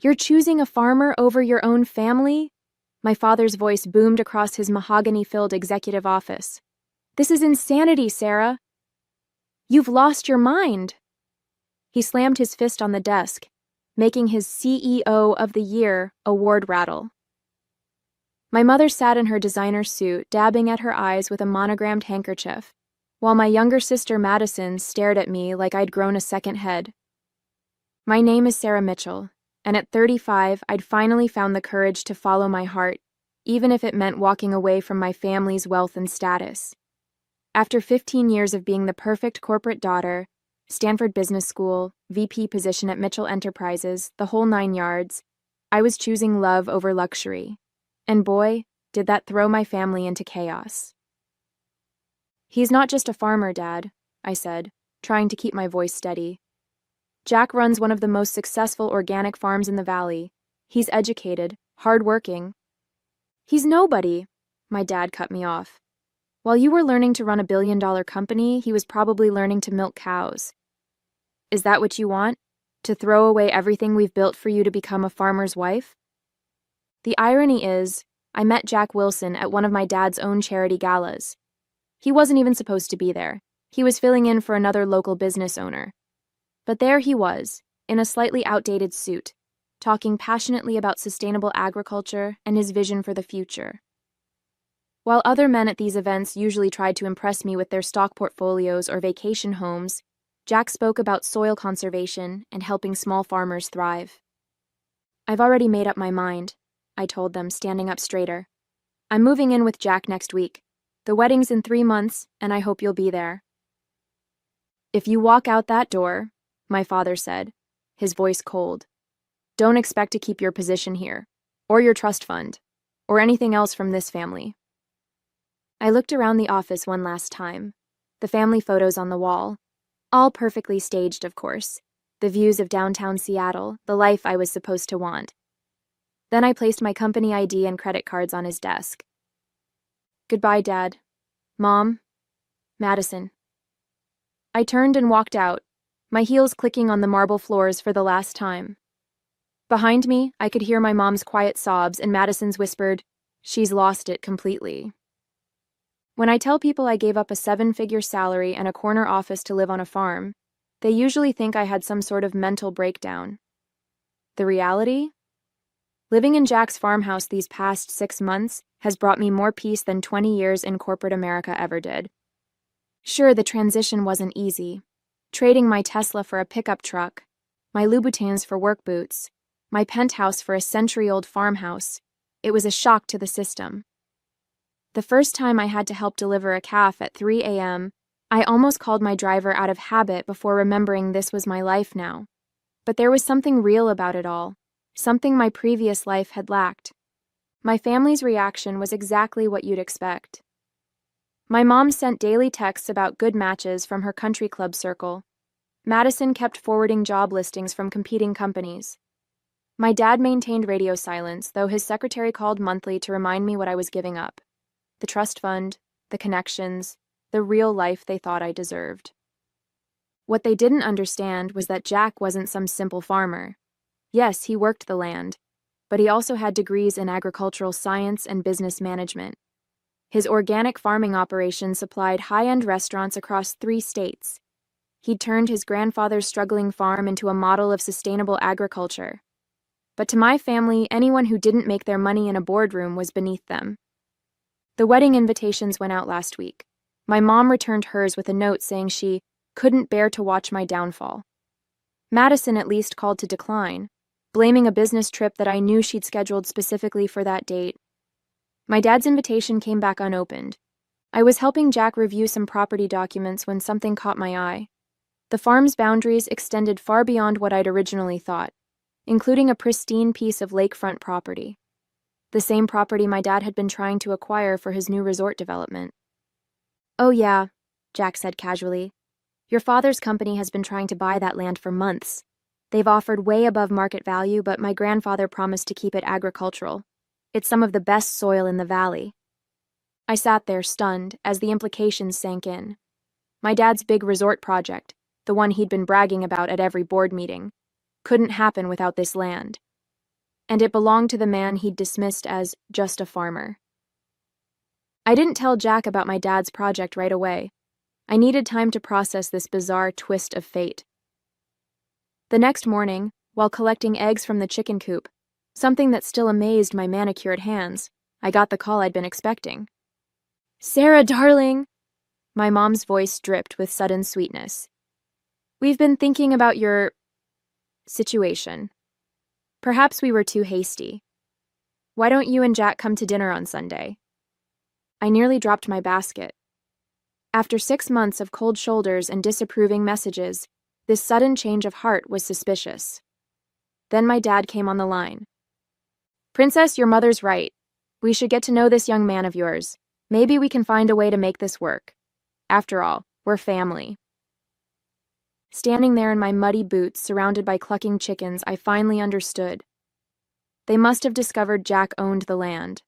You're choosing a farmer over your own family? My father's voice boomed across his mahogany-filled executive office. This is insanity, Sarah. You've lost your mind. He slammed his fist on the desk, making his CEO of the Year award rattle. My mother sat in her designer suit, dabbing at her eyes with a monogrammed handkerchief, while my younger sister Madison stared at me like I'd grown a second head. My name is Sarah Mitchell, and at 35, I'd finally found the courage to follow my heart, even if it meant walking away from my family's wealth and status. After 15 years of being the perfect corporate daughter, Stanford Business School, VP position at Mitchell Enterprises, the whole 9 yards, I was choosing love over luxury. And boy, did that throw my family into chaos. He's not just a farmer, Dad, I said, trying to keep my voice steady. Jack runs one of the most successful organic farms in the valley. He's educated, hardworking. He's nobody, my dad cut me off. While you were learning to run a billion-dollar company, he was probably learning to milk cows. Is that what you want? To throw away everything we've built for you to become a farmer's wife? The irony is, I met Jack Wilson at one of my dad's own charity galas. He wasn't even supposed to be there. He was filling in for another local business owner. But there he was, in a slightly outdated suit, talking passionately about sustainable agriculture and his vision for the future. While other men at these events usually tried to impress me with their stock portfolios or vacation homes, Jack spoke about soil conservation and helping small farmers thrive. I've already made up my mind, I told them, standing up straighter. I'm moving in with Jack next week. The wedding's in 3 months, and I hope you'll be there. If you walk out that door, my father said, his voice cold, don't expect to keep your position here, or your trust fund, or anything else from this family. I looked around the office one last time, the family photos on the wall, all perfectly staged, of course, the views of downtown Seattle, the life I was supposed to want. Then I placed my company ID and credit cards on his desk. Goodbye, Dad. Mom. Madison. I turned and walked out, my heels clicking on the marble floors for the last time. Behind me, I could hear my mom's quiet sobs and Madison's whispered, "She's lost it completely." When I tell people I gave up a 7-figure salary and a corner office to live on a farm, they usually think I had some sort of mental breakdown. The reality? Living in Jack's farmhouse these past 6 months has brought me more peace than 20 years in corporate America ever did. Sure, the transition wasn't easy. Trading my Tesla for a pickup truck, my Louboutins for work boots, my penthouse for a century-old farmhouse, it was a shock to the system. The first time I had to help deliver a calf at 3 a.m., I almost called my driver out of habit before remembering this was my life now. But there was something real about it all, something my previous life had lacked. My family's reaction was exactly what you'd expect. My mom sent daily texts about good matches from her country club circle. Madison kept forwarding job listings from competing companies. My dad maintained radio silence, though his secretary called monthly to remind me what I was giving up. The trust fund, the connections, the real life they thought I deserved. What they didn't understand was that Jack wasn't some simple farmer. Yes, he worked the land, but he also had degrees in agricultural science and business management. His organic farming operation supplied high-end restaurants across 3 states. He'd turned his grandfather's struggling farm into a model of sustainable agriculture. But to my family, anyone who didn't make their money in a boardroom was beneath them. The wedding invitations went out last week. My mom returned hers with a note saying she couldn't bear to watch my downfall. Madison at least called to decline, blaming a business trip that I knew she'd scheduled specifically for that date. My dad's invitation came back unopened. I was helping Jack review some property documents when something caught my eye. The farm's boundaries extended far beyond what I'd originally thought, including a pristine piece of lakefront property. The same property my dad had been trying to acquire for his new resort development. "Oh yeah," Jack said casually. "Your father's company has been trying to buy that land for months. They've offered way above market value, but my grandfather promised to keep it agricultural. It's some of the best soil in the valley." I sat there stunned as the implications sank in. My dad's big resort project, the one he'd been bragging about at every board meeting, couldn't happen without this land. and it belonged to the man he'd dismissed as just a farmer. I didn't tell Jack about my dad's project right away. I needed time to process this bizarre twist of fate. The next morning, while collecting eggs from the chicken coop, something that still amazed my manicured hands, I got the call I'd been expecting. "Sarah, darling!" My mom's voice dripped with sudden sweetness. "We've been thinking about your situation. Perhaps we were too hasty. Why don't you and Jack come to dinner on Sunday?" I nearly dropped my basket. After 6 months of cold shoulders and disapproving messages, this sudden change of heart was suspicious. Then my dad came on the line. "Princess, your mother's right. We should get to know this young man of yours. Maybe we can find a way to make this work. After all, we're family." Standing there in my muddy boots, surrounded by clucking chickens, I finally understood. They must have discovered Jack owned the land.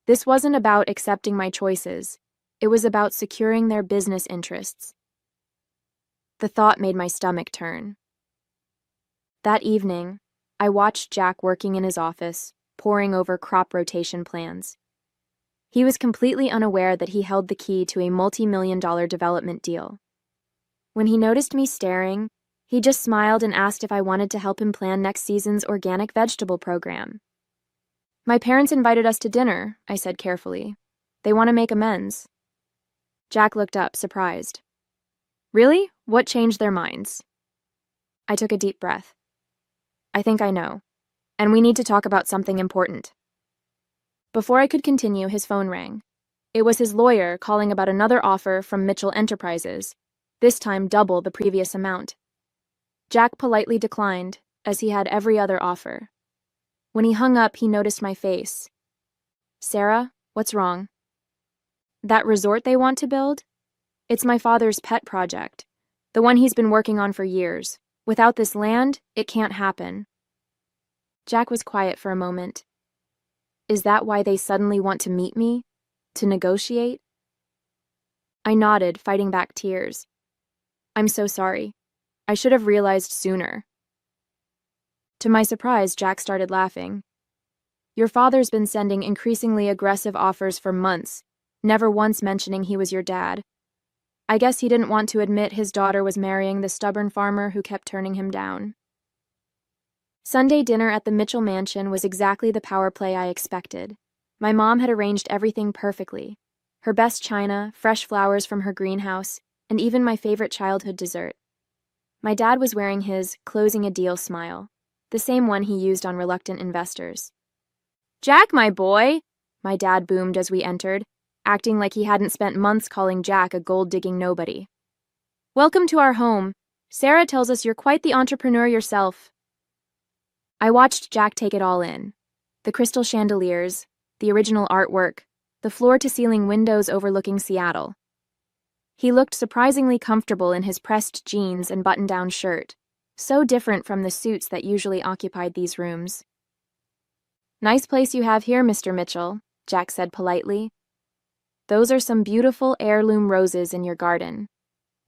This wasn't about accepting my choices. It was about securing their business interests. The thought made my stomach turn. That evening, I watched Jack working in his office, poring over crop rotation plans. He was completely unaware that he held the key to a multi-million-dollar development deal. When he noticed me staring, he just smiled and asked if I wanted to help him plan next season's organic vegetable program. "My parents invited us to dinner," I said carefully. "They want to make amends." Jack looked up, surprised. "Really? What changed their minds?" I took a deep breath. "I think I know. And we need to talk about something important." Before I could continue, his phone rang. It was his lawyer calling about another offer from Mitchell Enterprises, this time double the previous amount. Jack politely declined, as he had every other offer. When he hung up, he noticed my face. "Sarah, what's wrong?" "That resort they want to build? It's my father's pet project, the one he's been working on for years. Without this land, it can't happen." Jack was quiet for a moment. "Is that why they suddenly want to meet me? To negotiate?" I nodded, fighting back tears. "I'm so sorry. I should have realized sooner." To my surprise, Jack started laughing. "Your father's been sending increasingly aggressive offers for months, never once mentioning he was your dad. I guess he didn't want to admit his daughter was marrying the stubborn farmer who kept turning him down." Sunday dinner at the Mitchell mansion was exactly the power play I expected. My mom had arranged everything perfectly. Her best china, fresh flowers from her greenhouse, and even my favorite childhood dessert. My dad was wearing his closing a deal smile, the same one he used on reluctant investors. "Jack, my boy," my dad boomed as we entered, acting like he hadn't spent months calling Jack a gold-digging nobody. "Welcome to our home. Sarah tells us you're quite the entrepreneur yourself." I watched Jack take it all in. The crystal chandeliers, the original artwork, the floor-to-ceiling windows overlooking Seattle. He looked surprisingly comfortable in his pressed jeans and button-down shirt, so different from the suits that usually occupied these rooms. "Nice place you have here, Mr. Mitchell," Jack said politely. "Those are some beautiful heirloom roses in your garden,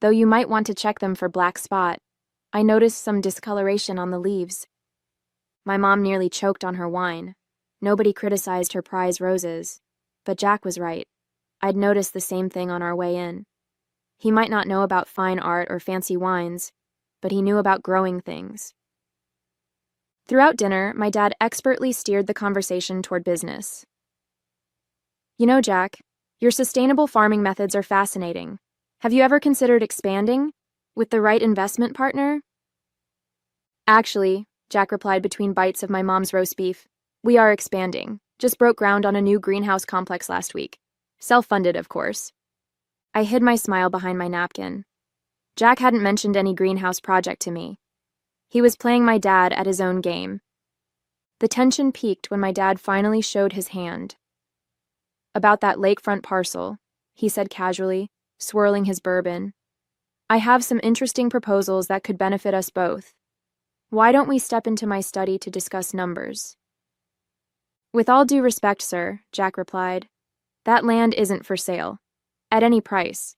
though you might want to check them for black spot. I noticed some discoloration on the leaves." My mom nearly choked on her wine. Nobody criticized her prize roses. But Jack was right. I'd noticed the same thing on our way in. He might not know about fine art or fancy wines, but he knew about growing things. Throughout dinner, my dad expertly steered the conversation toward business. "You know, Jack, your sustainable farming methods are fascinating. Have you ever considered expanding? With the right investment partner?" "Actually," Jack replied between bites of my mom's roast beef, "we are expanding. Just broke ground on a new greenhouse complex last week. Self-funded, of course." I hid my smile behind my napkin. Jack hadn't mentioned any greenhouse project to me. He was playing my dad at his own game. The tension peaked when my dad finally showed his hand. "About that lakefront parcel," he said casually, swirling his bourbon. "I have some interesting proposals that could benefit us both. Why don't we step into my study to discuss numbers?" "With all due respect, sir," Jack replied, "that land isn't for sale. At any price.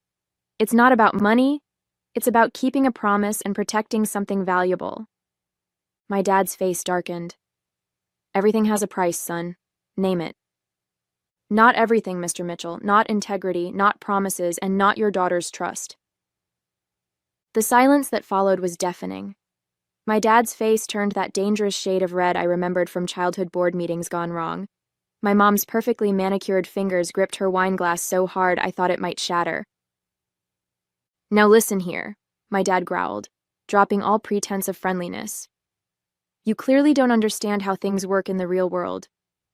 It's not about money. It's about keeping a promise and protecting something valuable." My dad's face darkened. Everything has a price, son. Name it. Not everything, Mr. Mitchell. Not integrity, not promises, and not your daughter's trust. The silence that followed was deafening. My dad's face turned that dangerous shade of red I remembered from childhood board meetings gone wrong. My mom's perfectly manicured fingers gripped her wine glass so hard I thought it might shatter. Now listen here, my dad growled, dropping all pretense of friendliness. You clearly don't understand how things work in the real world.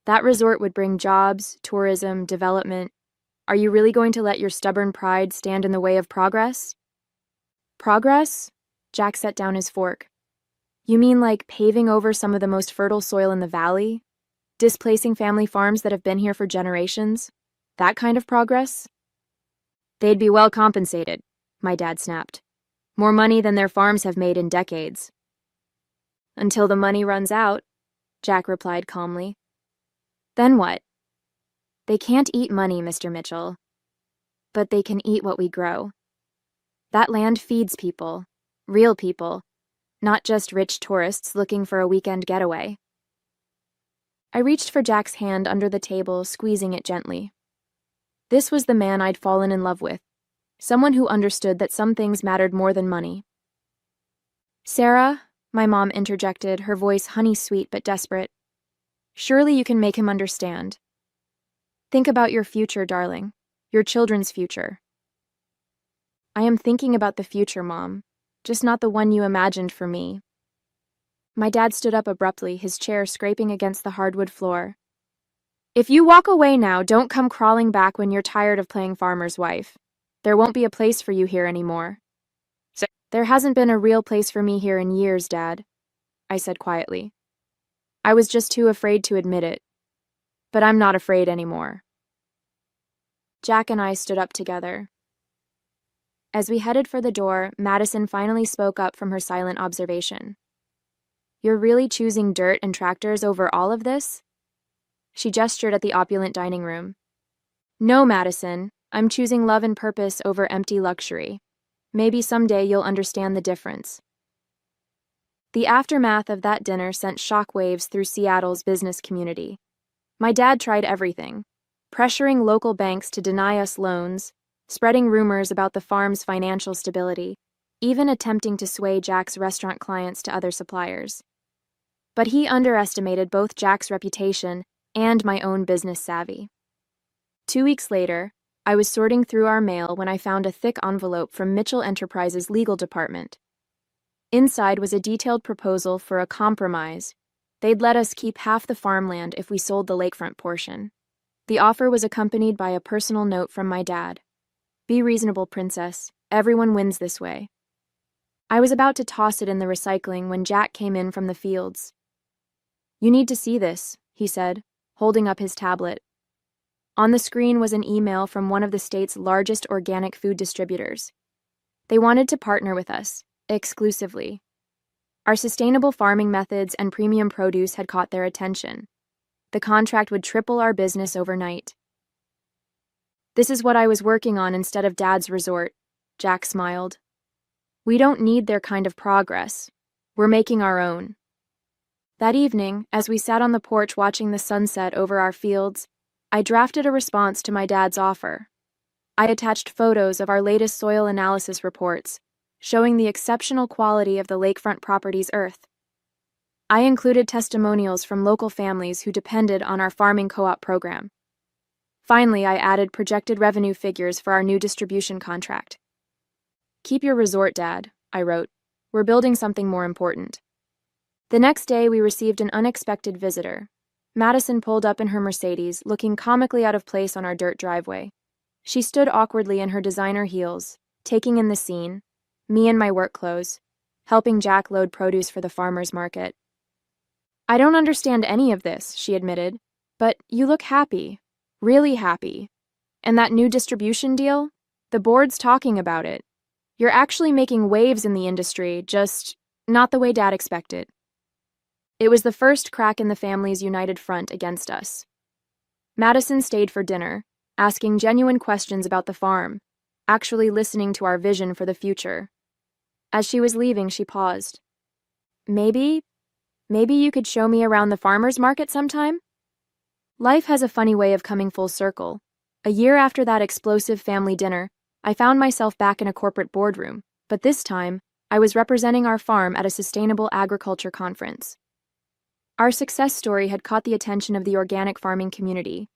That resort would bring jobs, tourism, development. Are you really going to let your stubborn pride stand in the way of progress? Progress? Jack set down his fork. You mean like paving over some of the most fertile soil in the valley? Displacing family farms that have been here for generations? That kind of progress? They'd be well compensated, my dad snapped. More money than their farms have made in decades. Until the money runs out, Jack replied calmly. Then what? They can't eat money, Mr. Mitchell. But they can eat what we grow. That land feeds people, real people, not just rich tourists looking for a weekend getaway. I reached for Jack's hand under the table, squeezing it gently. This was the man I'd fallen in love with, someone who understood that some things mattered more than money. Sarah, my mom interjected, her voice honey-sweet but desperate. Surely you can make him understand. Think about your future, darling, your children's future. I am thinking about the future, Mom, just not the one you imagined for me. My dad stood up abruptly, his chair scraping against the hardwood floor. If you walk away now, don't come crawling back when you're tired of playing farmer's wife. There won't be a place for you here anymore. There hasn't been a real place for me here in years, Dad, I said quietly. I was just too afraid to admit it. But I'm not afraid anymore. Jack and I stood up together. As we headed for the door, Madison finally spoke up from her silent observation. You're really choosing dirt and tractors over all of this? She gestured at the opulent dining room. No, Madison, I'm choosing love and purpose over empty luxury. Maybe someday you'll understand the difference. The aftermath of that dinner sent shockwaves through Seattle's business community. My dad tried everything, pressuring local banks to deny us loans, spreading rumors about the farm's financial stability, even attempting to sway Jack's restaurant clients to other suppliers. But he underestimated both Jack's reputation and my own business savvy. 2 weeks later, I was sorting through our mail when I found a thick envelope from Mitchell Enterprises' legal department. Inside was a detailed proposal for a compromise. They'd let us keep half the farmland if we sold the lakefront portion. The offer was accompanied by a personal note from my dad. Be reasonable, princess. Everyone wins this way. I was about to toss it in the recycling when Jack came in from the fields. You need to see this, he said, holding up his tablet. On the screen was an email from one of the state's largest organic food distributors. They wanted to partner with us, exclusively. Our sustainable farming methods and premium produce had caught their attention. The contract would triple our business overnight. This is what I was working on instead of Dad's resort, Jack smiled. We don't need their kind of progress. We're making our own. That evening, as we sat on the porch watching the sunset over our fields, I drafted a response to my dad's offer. I attached photos of our latest soil analysis reports, showing the exceptional quality of the lakefront property's earth. I included testimonials from local families who depended on our farming co-op program. Finally, I added projected revenue figures for our new distribution contract. Keep your resort, Dad, I wrote. We're building something more important. The next day, we received an unexpected visitor. Madison pulled up in her Mercedes, looking comically out of place on our dirt driveway. She stood awkwardly in her designer heels, taking in the scene, me in my work clothes, helping Jack load produce for the farmer's market. I don't understand any of this, she admitted, but you look happy, really happy. And that new distribution deal? The board's talking about it. You're actually making waves in the industry, just not the way Dad expected. It was the first crack in the family's united front against us. Madison stayed for dinner, asking genuine questions about the farm, actually listening to our vision for the future. As she was leaving, she paused. Maybe Maybe you could show me around the farmer's market sometime? Life has a funny way of coming full circle. A year after that explosive family dinner, I found myself back in a corporate boardroom, but this time, I was representing our farm at a sustainable agriculture conference. Our success story had caught the attention of the organic farming community,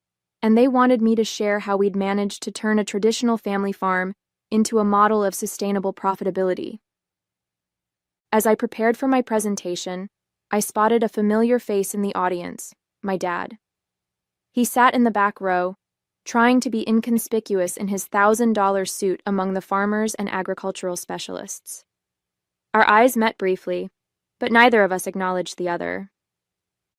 and they wanted me to share how we'd managed to turn a traditional family farm into a model of sustainable profitability. As I prepared for my presentation, I spotted a familiar face in the audience, my dad. He sat in the back row, trying to be inconspicuous in his $1,000 suit among the farmers and agricultural specialists. Our eyes met briefly, but neither of us acknowledged the other.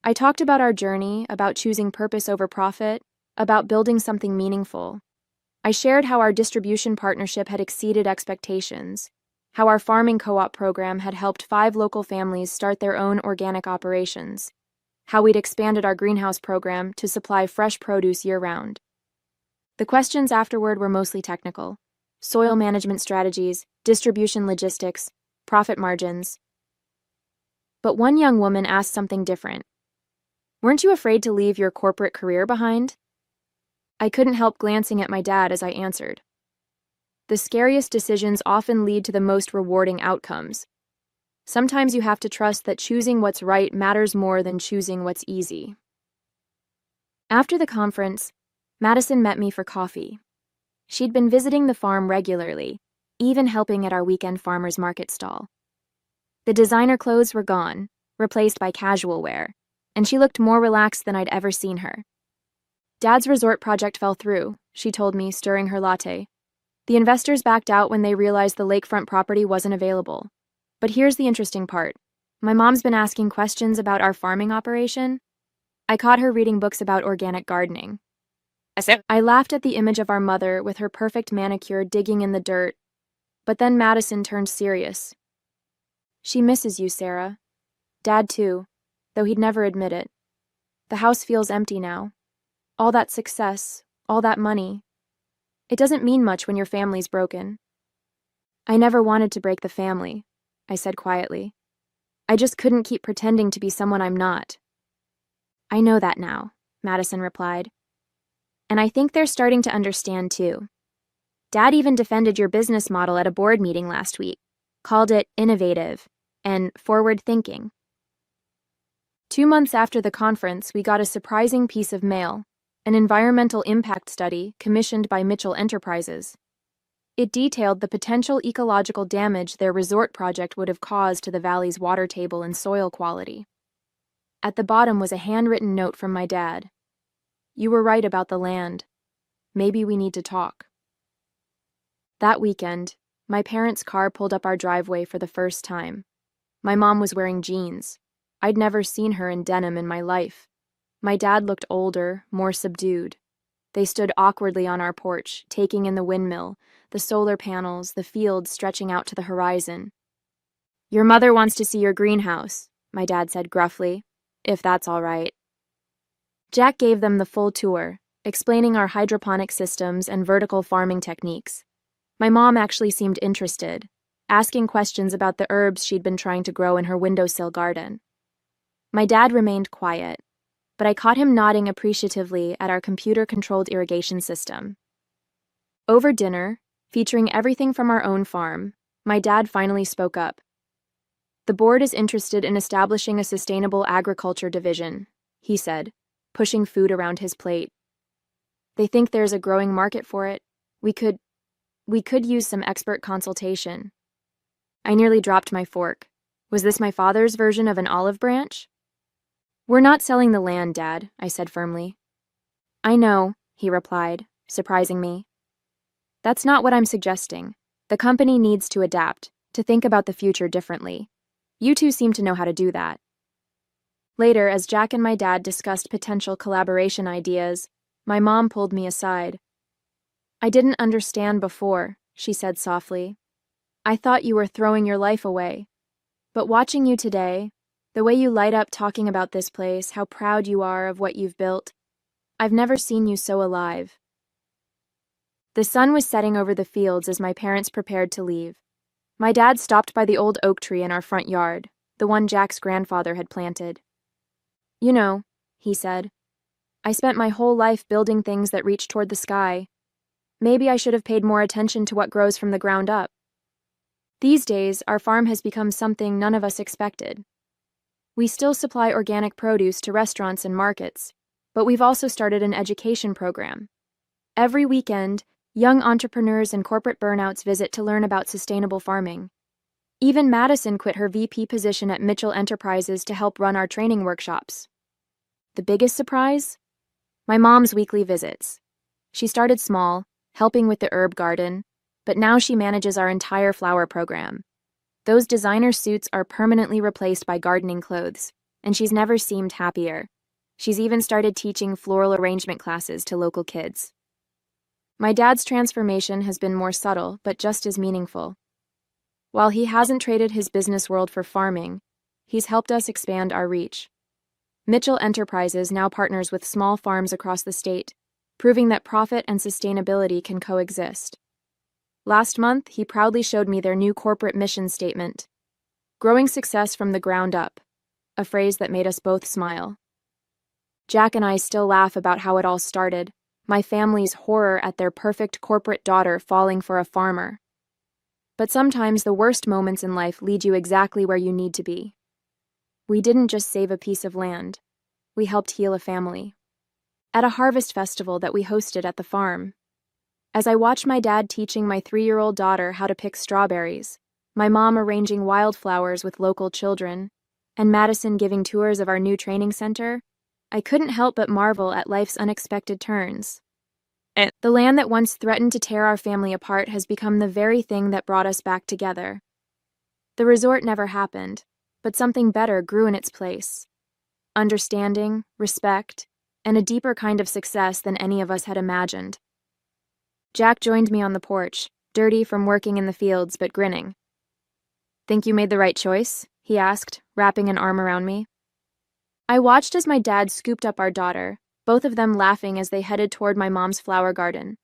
I talked about our journey, about choosing purpose over profit, about building something meaningful. I shared how our distribution partnership had exceeded expectations, how our farming co-op program had helped 5 local families start their own organic operations, how we'd expanded our greenhouse program to supply fresh produce year-round. The questions afterward were mostly technical: soil management strategies, distribution logistics, profit margins. But one young woman asked something different. "Weren't you afraid to leave your corporate career behind?" I couldn't help glancing at my dad as I answered. The scariest decisions often lead to the most rewarding outcomes. Sometimes you have to trust that choosing what's right matters more than choosing what's easy. After the conference, Madison met me for coffee. She'd been visiting the farm regularly, even helping at our weekend farmers market stall. The designer clothes were gone, replaced by casual wear, and she looked more relaxed than I'd ever seen her. "Dad's resort project fell through," she told me, stirring her latte. "The investors backed out when they realized the lakefront property wasn't available. But here's the interesting part. My mom's been asking questions about our farming operation." I caught her reading books about organic gardening. I laughed at the image of our mother with her perfect manicure digging in the dirt, but then Madison turned serious. "She misses you, Sarah. Dad too, though he'd never admit it. The house feels empty now. All that success, all that money. It doesn't mean much when your family's broken." "I never wanted to break the family," I said quietly. "I just couldn't keep pretending to be someone I'm not." "I know that now," Madison replied. "And I think they're starting to understand too. Dad even defended your business model at a board meeting last week, called it innovative and forward-thinking." 2 months after the conference, we got a surprising piece of mail, an environmental impact study commissioned by Mitchell Enterprises. It detailed the potential ecological damage their resort project would have caused to the valley's water table and soil quality. At the bottom was a handwritten note from my dad. "You were right about the land. Maybe we need to talk." That weekend, my parents' car pulled up our driveway for the first time. My mom was wearing jeans. I'd never seen her in denim in my life. My dad looked older, more subdued. They stood awkwardly on our porch, taking in the windmill, the solar panels, the fields stretching out to the horizon. "Your mother wants to see your greenhouse," my dad said gruffly, "if that's all right." Jack gave them the full tour, explaining our hydroponic systems and vertical farming techniques. My mom actually seemed interested, asking questions about the herbs she'd been trying to grow in her windowsill garden. My dad remained quiet, but I caught him nodding appreciatively at our computer-controlled irrigation system. Over dinner, featuring everything from our own farm, my dad finally spoke up. "The board is interested in establishing a sustainable agriculture division," he said, pushing food around his plate. "They think there's a growing market for it. We could use some expert consultation." I nearly dropped my fork. Was this my father's version of an olive branch? "We're not selling the land, Dad," I said firmly. "I know," he replied, surprising me. "That's not what I'm suggesting. The company needs to adapt, to think about the future differently. You two seem to know how to do that." Later, as Jack and my dad discussed potential collaboration ideas, my mom pulled me aside. "I didn't understand before," she said softly. "I thought you were throwing your life away. But watching you today, the way you light up talking about this place, how proud you are of what you've built, I've never seen you so alive." The sun was setting over the fields as my parents prepared to leave. My dad stopped by the old oak tree in our front yard, the one Jack's grandfather had planted. "You know," he said, "I spent my whole life building things that reach toward the sky. Maybe I should have paid more attention to what grows from the ground up." These days, our farm has become something none of us expected. We still supply organic produce to restaurants and markets, but we've also started an education program. Every weekend, young entrepreneurs and corporate burnouts visit to learn about sustainable farming. Even Madison quit her VP position at Mitchell Enterprises to help run our training workshops. The biggest surprise? My mom's weekly visits. She started small, helping with the herb garden, but now she manages our entire flower program. Those designer suits are permanently replaced by gardening clothes, and she's never seemed happier. She's even started teaching floral arrangement classes to local kids. My dad's transformation has been more subtle, but just as meaningful. While he hasn't traded his business world for farming, he's helped us expand our reach. Mitchell Enterprises now partners with small farms across the state, proving that profit and sustainability can coexist. Last month, he proudly showed me their new corporate mission statement, "Growing success from the ground up," a phrase that made us both smile. Jack and I still laugh about how it all started, my family's horror at their perfect corporate daughter falling for a farmer. But sometimes the worst moments in life lead you exactly where you need to be. We didn't just save a piece of land. We helped heal a family. At a harvest festival that we hosted at the farm, as I watched my dad teaching my 3-year-old daughter how to pick strawberries, my mom arranging wildflowers with local children, and Madison giving tours of our new training center, I couldn't help but marvel at life's unexpected turns. The land that once threatened to tear our family apart has become the very thing that brought us back together. The resort never happened, but something better grew in its place. Understanding, respect, and a deeper kind of success than any of us had imagined. Jack joined me on the porch, dirty from working in the fields but grinning. "Think you made the right choice?" he asked, wrapping an arm around me. I watched as my dad scooped up our daughter, both of them laughing as they headed toward my mom's flower garden.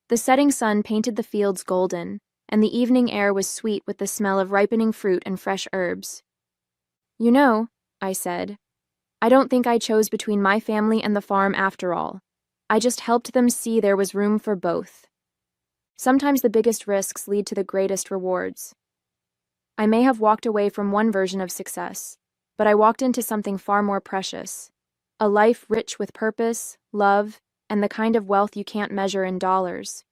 The setting sun painted the fields golden, and the evening air was sweet with the smell of ripening fruit and fresh herbs. "You know," I said, "I don't think I chose between my family and the farm after all. I just helped them see there was room for both." Sometimes the biggest risks lead to the greatest rewards. I may have walked away from one version of success, but I walked into something far more precious. A life rich with purpose, love, and the kind of wealth you can't measure in dollars.